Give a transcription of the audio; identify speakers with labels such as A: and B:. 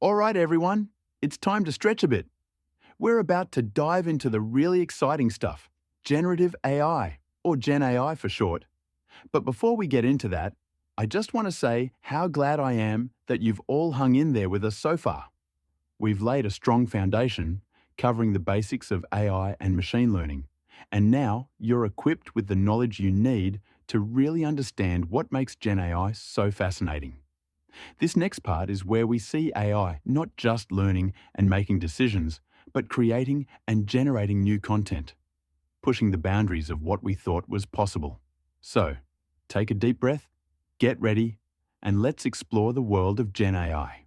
A: All right, everyone, it's time to stretch a bit. We're about to dive into the really exciting stuff, generative AI, or GenAI for short. But before we get into that, I just want to say how glad I am that you've all hung in there with us so far. We've laid a strong foundation, covering the basics of AI and machine learning, and now you're equipped with the knowledge you need to really understand what makes GenAI so fascinating. This next part is where we see AI not just learning and making decisions, but creating and generating new content, pushing the boundaries of what we thought was possible. So, take a deep breath, get ready, and let's explore the world of GenAI.